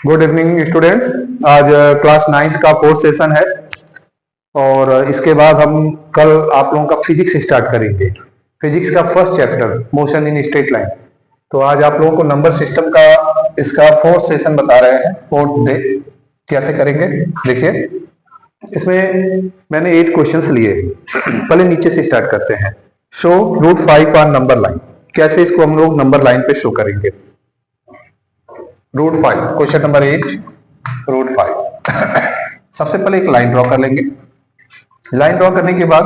Good evening students. आज class 9 का fourth session है और इसके बाद हम कल आप लोगों का फिजिक्स स्टार्ट करेंगे। फिजिक्स का first chapter motion in straight line. तो आज आप लोगों को नंबर सिस्टम का इसका फोर्थ सेशन बता रहे हैं, फोर्थ डे कैसे करेंगे। देखिए इसमें मैंने 8 क्वेश्चंस लिए। पहले नीचे से स्टार्ट करते हैं। Show root 5 on number line. कैसे इसको हम लोग नंबर लाइन पे शो करेंगे। Root 5 question number 8 root 5। सबसे पहले एक लाइन ड्रॉ कर लेंगे। लाइन ड्रॉ करने के बाद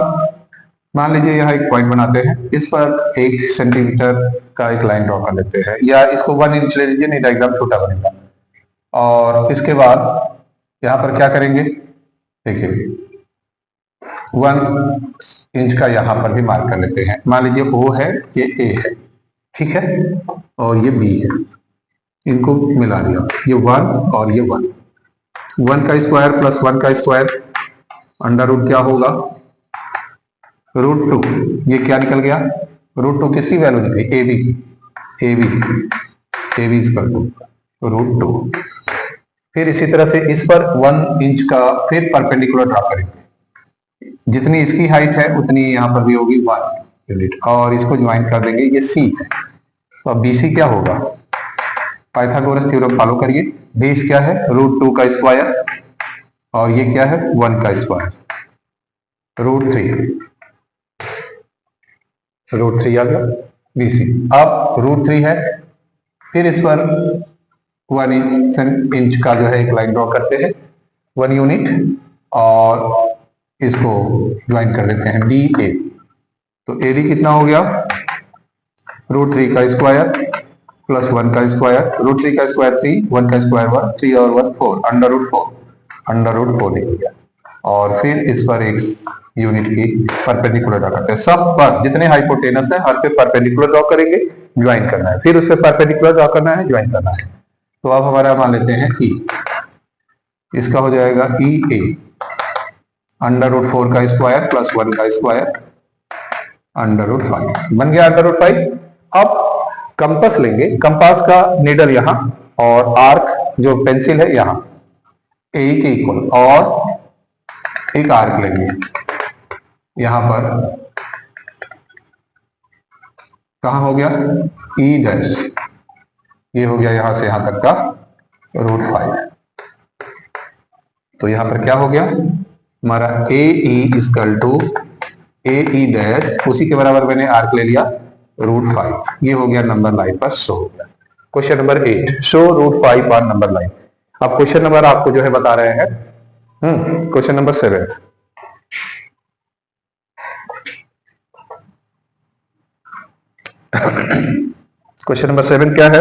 मान लीजिए यहाँ एक पॉइंट बनाते हैं, इस पर 1 सेंटीमीटर का एक लाइन ड्रॉ कर लेते हैं, या इसको 1 इंच ले लीजिए, नहीं डायग्राम छोटा बनेगा। और इसके बाद यहाँ पर क्या करेंगे, देखिए 1 इंच का यहाँ पर भी मार्क कर लेते हैं। मान लीजिए O है, ये A है, ठीक है, और ये B है, इनको मिला दिया, ये 1 और ये 1। 1 का स्क्वायर प्लस 1 का स्क्वायर अंडर रूट क्या होगा, रूट 2। ये क्या निकल गया, रूट 2 किसकी वैल्यू निकली, A B equal to root 2। फिर इसी तरह से इस पर 1 इंच का फिर परपेंडिकुलर ड्रॉ करेंगे। जितनी इसकी हाइट है उतनी यहाँ पर भी होगी 1 यूनिट, और इसको ज्वाइन कर देंगे, ये सी है। तो अब बी सी क्या होगा, पाइथागोरस थ्योरम फॉलो करिए। बेस क्या है, रूट 2 का स्क्वायर, और ये क्या है 1 का स्क्वायर, रूट 3 आ गया BC। अब रूट 3 है, फिर इस पर 1 इंच का जो है एक लाइन ड्रॉ करते हैं, 1 यूनिट, और इसको ज्वाइन कर देते हैं DA। तो AD कितना हो गया, रूट 3 का स्क्वायर प्लस 1 का स्क्वायर, रूट 3 का स्क्वायर 3, 1 का स्क्वायर 1, 3 और 1 4, अंडर रूट 4 निकल गया। और फिर इस पर एक यूनिट की परपेंडिकुलर ड्रॉ करते हैं। सब पर जितने हाइपोटेनस है हर पे परपेंडिकुलर ड्रॉ करेंगे, ज्वाइन करना है, फिर उस पर परपेंडिकुलर ड्रॉ करना है, ज्वाइन करना है। तो अब हमारा मान लेते हैं E, इसका हो जाएगा EA अंडर रूट 4 का स्क्वायर प्लस 1 का स्क्वायर अंडर रूट 5 बन गया, अंडर रूट 5। अब कंपास लेंगे, कंपास का नीडल यहाँ और आर्क जो पेंसिल है यहाँ ए के इक्वल, और एक आर्क लेंगे यहाँ पर, कहाँ हो गया E डैश, ये हो गया यहाँ से यहाँ तक का रूट 5। तो यहाँ पर क्या हो गया हमारा AE equal to AE dash, उसी के बराबर मैंने आर्क ले लिया रूट 5। ये हो गया नंबर लाइन पर शो हो गया। Question number 8 show root 5 on number line. अब क्वेश्चन नंबर आपको जो है बता रहे हैं, क्वेश्चन नंबर 7। क्वेश्चन नंबर 7 क्या है,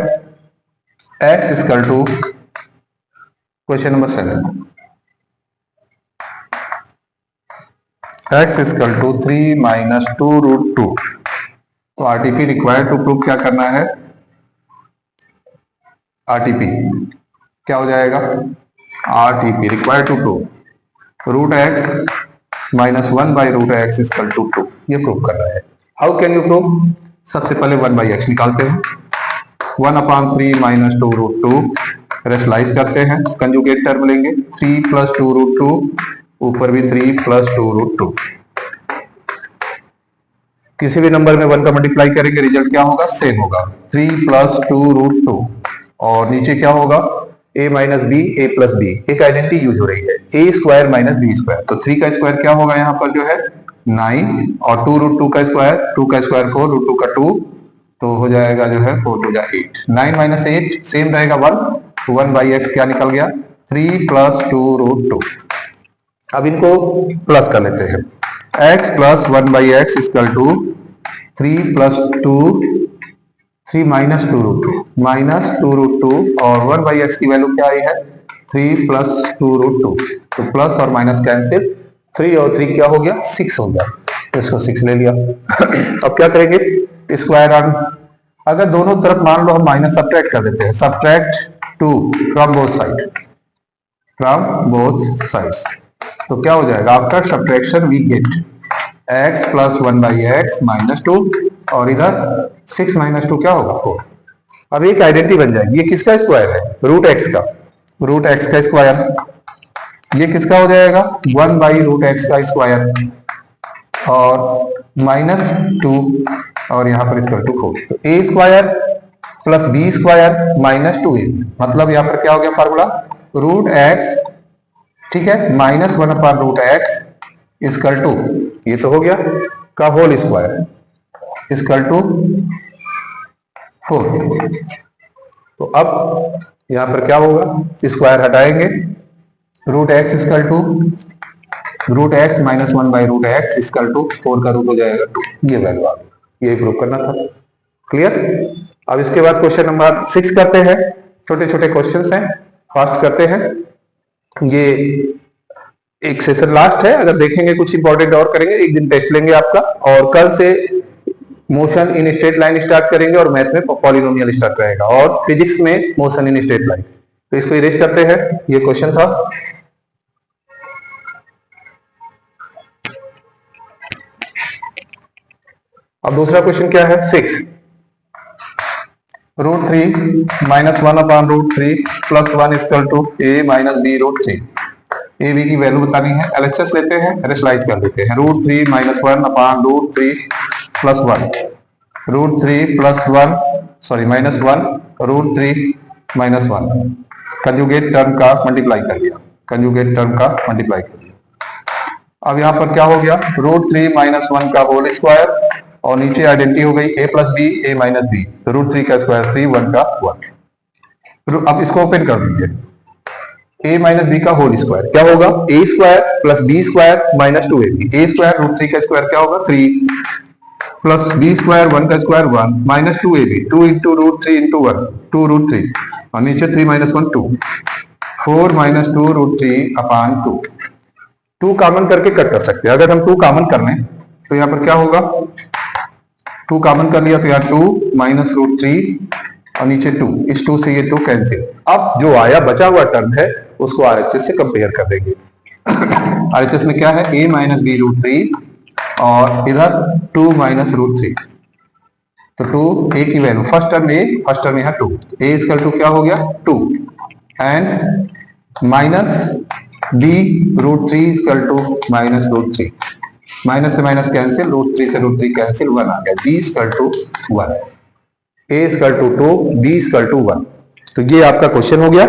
x equal to, question number 7 x equal to 3 minus 2 root 2। तो आरटीपी रिक्वायर्ड टू प्रूव क्या करना है, आरटीपी क्या हो जाएगा, RTP required to prove root x minus 1 by root x equal to 2। ये प्रूव कर रहा है। हाउ कैन यू प्रूव, सबसे पहले 1 बाई x निकालते हैं, 1/3 माइनस 2 रूट 2, रेशनलाइज करते हैं, कंजुगेट टर्म लेंगे, 3 प्लस 2 रूट 2, ऊपर भी 3 प्लस 2 रूट 2। किसी भी नंबर में 1 का मल्टीप्लाई करेंगे, रिजल्ट क्या होगा, सेम होगा, 3 प्लस 2 रूट 2, और नीचे क्या होगा a minus B, a plus B, एक आइडेंटिटी यूज हो रही है, a square minus B square. तो 3 का स्क्वायर क्या होगा यहाँ पर जो है 9, और 2 रूट 2 का स्क्वायर, 2 का स्क्वायर 4, रूट 2 का 2, तो हो जाएगा जो है 4 2 8, 9 माइनस 8 सेम रहेगा 1 बाई एक्स क्या निकल गया 3 प्लस 2 रूट 2। अब इनको प्लस कर लेते हैं, x plus 1 by X equal to 3 plus 2, 3 minus 2 root 2, minus 2 root 2, और 1 बाई एक्स की वैल्यू क्या आई है 3 प्लस 2 रूट 2। तो प्लस और माइनस कैंसिल, 3 और 3 क्या हो गया 6 हो गया, तो इसको 6 ले लिया। अब क्या करेंगे, स्क्वायर ऑन, अगर दोनों तरफ मान लो हम माइनस सब्ट्रैक्ट कर देते हैं, सब्ट्रैक्ट 2 फ्रॉम बोथ साइड्स, तो क्या हो जाएगा after subtraction we get x plus 1 by X minus 2, और इधर 6 माइनस 2 क्या होगा 4। अब एक आइडेंटिटी बन जाएगी, ये किसका स्क्वायर है, रूट x का, रूट एक्स का स्क्वायर, ये किसका हो जाएगा 1 बाई रूट एक्स का स्क्वायर, और माइनस 2 और यहाँ पर इसका 2 4, तो a square plus B square minus 2a, मतलब यहाँ पर क्या हो गया फार्मूला रूट एक्स, ठीक है, minus 1 upon root X equal to, ये तो हो गया का होल स्क्वायर इक्वल टू 4। तो अब यहां पर क्या होगा, स्क्वायर हटाएंगे, root X equal to root X minus 1 by root X equal to 4 का रूट हो जाएगा 2, ये वैल्यू आ गई, ये प्रूव करना था। क्लियर। अब इसके बाद क्वेश्चन नंबर 6 करते हैं, छोटे छोटे क्वेश्चंस हैं, फास्ट करते हैं, ये एक सेशन लास्ट है, अगर देखेंगे कुछ इंपॉर्टेंट और करेंगे, एक दिन टेस्ट लेंगे आपका, और कल से motion in straight line start करेंगे, और मैथ में पॉलिनोमियल स्टार्ट रहेगा, और फिजिक्स में मोशन इन स्ट्रेट लाइन। तो इसको इरेज करते हैं, ये क्वेश्चन था। अब दूसरा क्वेश्चन क्या है 6, root 3 minus 1 upon root 3 plus 1 equal to A minus B root 3, A B की वैल्यू बतानी है, एलएचएस लेते हैं, रेशनलाइज कर देते हैं, root 3 minus 1 upon root 3 plus 1, root 3 plus 1 sorry minus 1 root 3 minus 1, conjugate term का मल्टीप्लाई कर दिया, कंजुगेट टर्म का मल्टीप्लाई कर दिया। अब यहाँ पर क्या हो गया, रूट 3 माइनस 1 का होल स्क्वायर, और नीचे आइडेंटिटी हो गई a plus B A minus B, तो रूट 3 का स्क्वायर 3 1 का 1। अब इसको ओपन कर दीजिए, a माइनस बी का होल स्क्वायर क्या होगा, a square plus B square minus 2ab, a square root 3 का स्क्वायर क्या होगा 3 प्लस बी स्क्वायर 1 का square 1 minus 2ab, 2 into root 3 into 1 2 root 3, और नीचे 3 minus 1 2, 4 minus 2 root 3 upon 2, 2 common करके कट कर सकते हैं, अगर हम 2 कॉमन कर लें तो यहाँ पर क्या होगा, 2 कॉमन कर लिया तो यहाँ 2 माइनस रूट 3 और नीचे 2, इस 2 से ये 2 कैंसिल। अब जो आया बचा हुआ टर्म है उसको आरएचएस से कंपेयर कर देंगे। आरएचएस में क्या है a माइनस बी रूट 3 और इधर 2 माइनस रूट 3, तो 2 a की value first term a, first term यहाँ 2, a इक्वल टू क्या हो गया 2 and minus b root 3 equal to minus root 3, minus से माइनस कैंसिल, रूट 3 से रूट 3 कैंसिल, 1 आ गया, b equal to 1, a equal to 2, b equal to 1। तो ये आपका क्वेश्चन हो गया।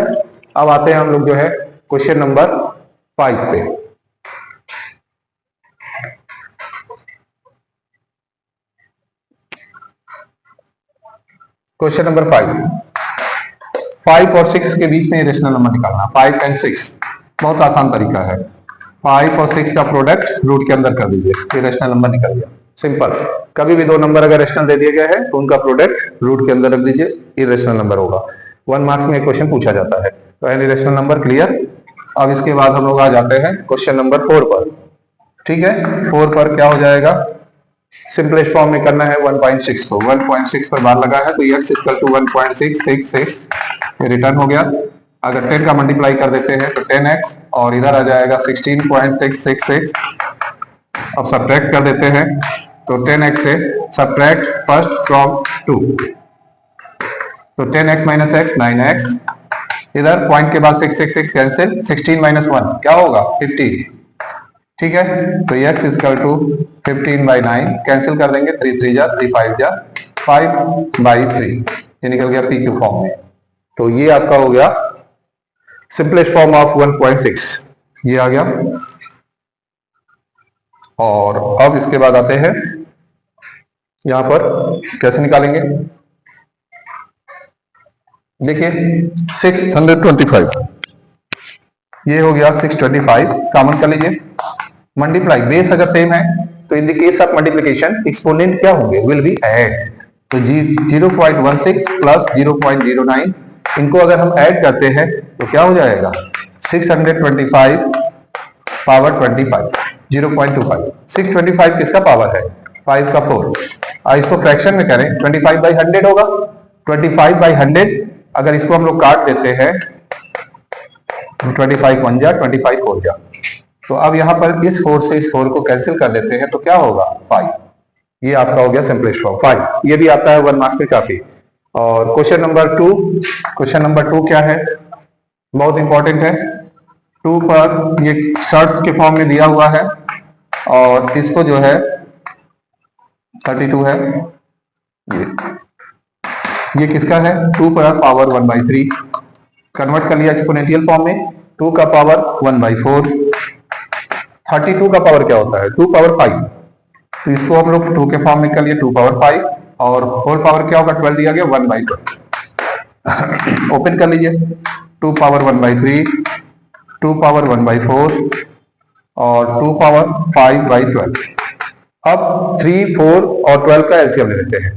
अब आते हैं हम लोग जो है क्वेश्चन नंबर 5 पे। क्वेश्चन नंबर 5 और 6 के बीच में रेशनल नंबर निकालना, 5 एंड 6 बहुत आसान तरीका है, 5 और 6 का प्रोडक्ट रूट के अंदर कर दीजिए, ये रेशनल नंबर निकल गया, सिंपल। कभी भी 2 नंबर अगर रेशनल दे दिए गए हैं तो उनका प्रोडक्ट रूट के अंदर रख दीजिए, ये रेशनल नंबर होगा। 1 मार्क्स में क्वेश्चन पूछा जाता है, तो एनी रेशनल नंबर क्लियर। अब इसके बाद हम लोग आ जाते हैं क्वेश्चन नंबर 4 पर, ठीक है। 4 पर क्या हो जाएगा, सिंपलेस्ट फॉर्म में करना है 1.6 को, 1.6 पर बार लगा है तो x इक्वल टू 1.666 रिटर्न हो गया। अगर 10 का मल्टीप्लाई कर देते हैं तो 10x और इधर आ जाएगा 16.666। अब सब्ट्रैक्ट कर देते हैं तो 10x से सब्ट्रैक्ट फर्स्ट फ्रॉम 2, तो 10x माइनस x 9x, इधर पॉइंट के बाद 666 कैंसिल, 16 माइनस 1 क्या होगा 15, ठीक है। तो x equal to 15 by 9 cancel कर देंगे, 3 3 जा 3 5 जा 5 बाई 3, ये निकल गया पी क्यू फॉर्म में। तो ये आपका हो गया सिंपलेस्ट फॉर्म ऑफ 1.6, ये आ गया। और अब इसके बाद आते हैं यहां पर कैसे निकालेंगे, देखिए 625, ये हो गया 625, कॉमन कर लीजिए, मल्टीप्लाई बेस अगर सेम है तो in the case of multiplication exponent क्या होंगे, विल बी ऐड, तो 0.16 प्लस 0.09, इनको अगर हम ऐड करते हैं तो क्या हो जाएगा 625 पावर 25, 0.25, 625 किसका पावर है 5 का 4। इसको फ्रैक्शन में करें 25 बाई 100 होगा, 25 बाई 100 अगर इसको हम लोग काट देते हैं 25 1 जा 25 4 जा, तो अब यहां पर इस 4 से इस 4 को कैंसिल कर देते हैं तो क्या होगा 5, ये आपका हो गया सिंपलेस्ट फॉर्म 5, ये भी आता है 1 मार्क्स में काफी। और क्वेश्चन नंबर 2 क्या है, बहुत इंपॉर्टेंट है। 2 पर ये शर्ट्स के फॉर्म में दिया हुआ है और इसको जो है 32 है, ये किसका है? 2 पर पावर 1/3 कन्वर्ट कर लिया एक्सपोनेंशियल फॉर्म में, 2 का पावर 1/4। 32 का पावर क्या होता है? 2 पावर 5, तो इसको हम लोग 2 के फॉर्म में कर लिए 2 पावर 5 और होल पावर क्या होगा? 12 दिया गया 1/12। ओपन कर लीजिए, 2 पावर 1/3, 2 पावर 1/4 और 2 पावर 5/12। अब 3, 4 और 12 का एलसीएम ले लेते हैं।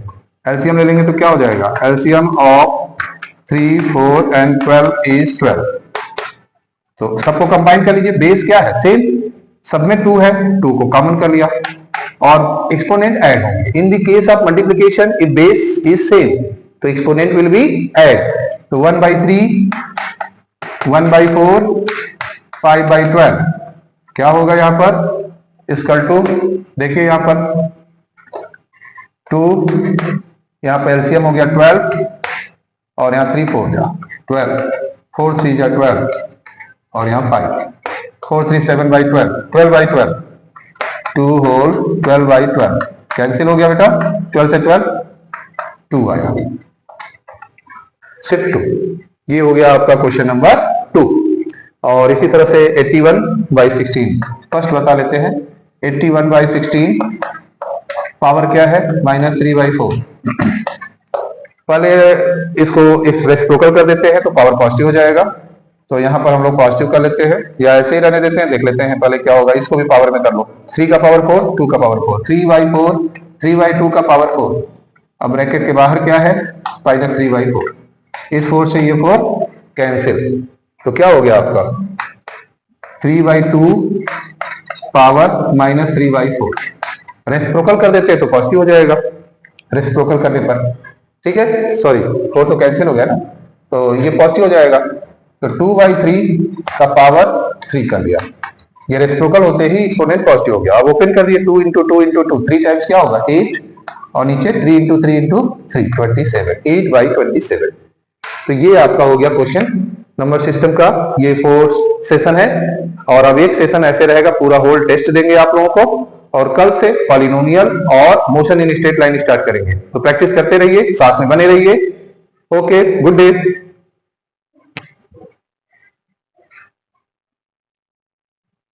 एलसीएम ले लेंगे तो क्या हो जाएगा? LCM of 3, 4 and 12 is 12। तो सबको कंबाइन कर लीजिए। बेस क्या है? सेम, सब में 2 है, 2 को कॉमन कर लिया और एक्सपोनेंट ऐड होंगे। In the case of multiplication if base is same तो एक्सपोनेंट विल बी ऐड। तो 1/3, 1/4, 5/12 क्या होगा यहाँ पर? इसकल टू, देखिए यहाँ पर 2, यहाँ पर एलसीएम हो गया 12 और यहाँ 3, 4 जा 12, 4, 3 जा 12 और यहाँ 5, 4, 3, 7/12, 12/12, 2 होल 12/12 कैंसिल हो गया बेटा। 12 से 12 2 आया, सिर्फ 2। ये हो गया आपका क्वेश्चन नंबर 2। और इसी तरह से 81/16 फर्स्ट बता लेते हैं। 81/16 पावर क्या है? -3/4। पहले इसको इस रेसिप्रोकल कर देते हैं तो पावर पॉजिटिव हो जाएगा, तो यहाँ पर हम लोग पॉजिटिव कर लेते हैं या ऐसे ही रहने देते हैं। देख लेते हैं पहले क्या होगा। इसको भी पावर में कर लो, 3 का पावर 4, 2 का पावर 4, 3/4, 3/2 का पावर 4। अब ब्रैकेट के बाहर क्या है? -3/4। इस 4 से ये 4 कैंसिल, तो क्या हो गया आपका? 3/2 पावर -3/4। रेसिप्रोकल कर देते हैं तो पॉजिटिव हो जाएगा रेसिप्रोकल करने पर, ठीक है। सॉरी 4 तो कैंसिल हो गया ना, तो ये पॉजिटिव हो जाएगा। तो 2/3 का पावर 3 कर दिया, ये रेसिप्रोकल होते ही एक्सपोनेंट पॉजिटिव हो गया। अब ओपन कर दिए 2 × 2 × 2, 3 टाइम्स क्या होगा? 8 और नीचे 3 × 3 × 3 27, 8/27। तो ये आपका हो गया क्वेश्चन नंबर सिस्टम का। ये 4 सेशन है और अब एक सेशन ऐसे रहेगा, पूरा होल टेस्ट देंगे आप लोगों को और कल से पॉलिनोमियल और motion in straight line start करेंगे। तो प्रैक्टिस करते रहिए, साथ में बने रहिए। Okay, good day.